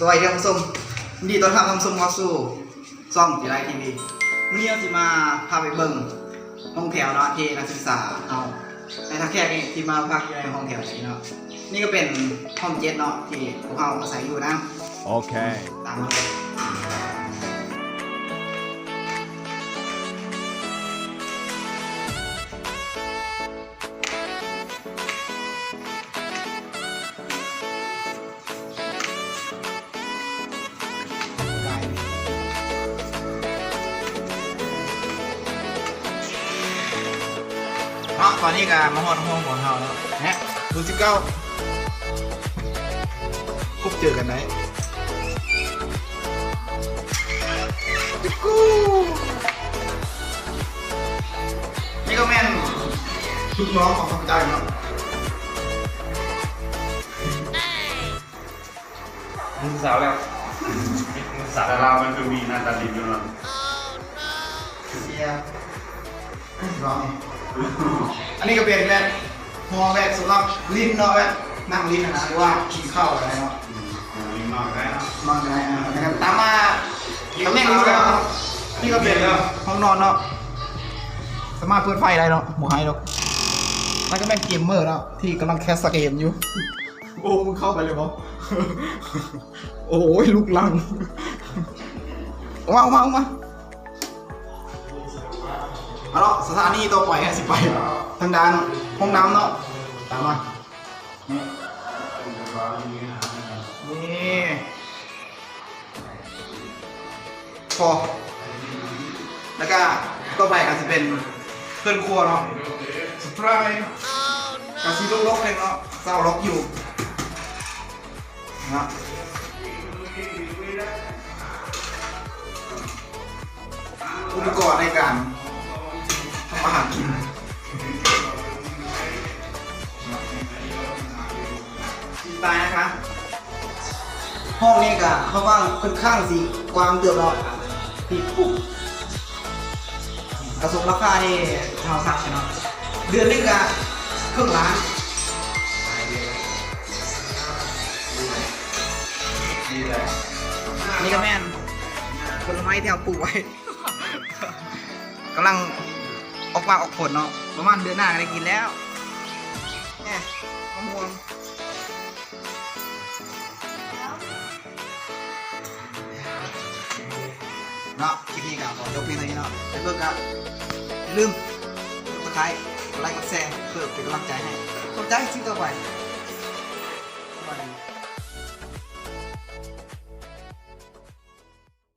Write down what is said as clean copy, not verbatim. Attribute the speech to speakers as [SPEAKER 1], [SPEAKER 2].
[SPEAKER 1] สวัสดีท่านผู้ชมดีต้อนรับท่านผู้ชมเข้าสู่ช่องจีไรทีวีวันนี้เราจะมาพาไปเบิ่งห้องแถวเนาะที่นักศึกษาเอาในทักแขกนี่ที่มาพักอยู่ในห้องแถวนี้เนาะนี่ก็เป็นห้องเจ็ดเนาะที่พวกเราอาศัยอยู่นะ
[SPEAKER 2] โอเค
[SPEAKER 1] ตามมาเลยตอนนี้ก็มาฮอดห้องของเราแล้วนะดู19พบเจอกันไหนนี่ก็แม่นลูกน้องของข้าพเจ้าเนาะ
[SPEAKER 3] มึงสาวแล้วมึงสาวแต่เรามันคือมีนาตาลีอยู่นะ
[SPEAKER 1] เสียร้องอันนี้ก็เป็นแบบฮอแบบสำหรับลิ้นเนาะแบบนั่งลิ้นนะหรือว่ากินข้าวอะไรเนาะ
[SPEAKER 3] ลิ้นนอนได้นะ
[SPEAKER 1] นอนได้นะครับตามมาตำแหน่งนี้ก็นี่ก็เป็นห้องนอนเนาะสามารถเปิดไฟได้เนาะหมูไฮเนาะแล้วก็แม่เกมเมอร์เนาะที่กำลังแคสเกมอยู่โอ้มึงเข้าไปเลยปะโอ้ยลุกลังออกมาเอาเนาะสถานีต่อไปให้สิไปทางด้านห้องน้ำเนาะตามมานี่พอแล้วก็ต่อไปก็จะเป็นเพื่อนครัวเนาะสปรายกาซีลกๆเลยเนาะเศร้าลกอยู่นะอุปกรณ์ในการทำอาหารกินตายนะคะห้องนี้ก็เขาว่างค่อนข้างสีกว้างเกือบแล้วที่ปุ๊บกระสุนราคานี่เท่าสักเนาะเดือนนึงก็ครึ่งล้านนี่ก็แม่นผลไม้ที่เราปลูกไว้กำลังออกมาออกผลเนาะประมาณเดือนหน้าก็ได้กินแล้วเนี่ยมะม่วงเนาะคลิปนี้ก็ขอยกเพียงเท่านี้เนาะแล้วเพื่อนก็อย่าลืมกดไลค์กดแชร์เพื่อเป็นกำลังใจให้สนใจคลิปต่อไป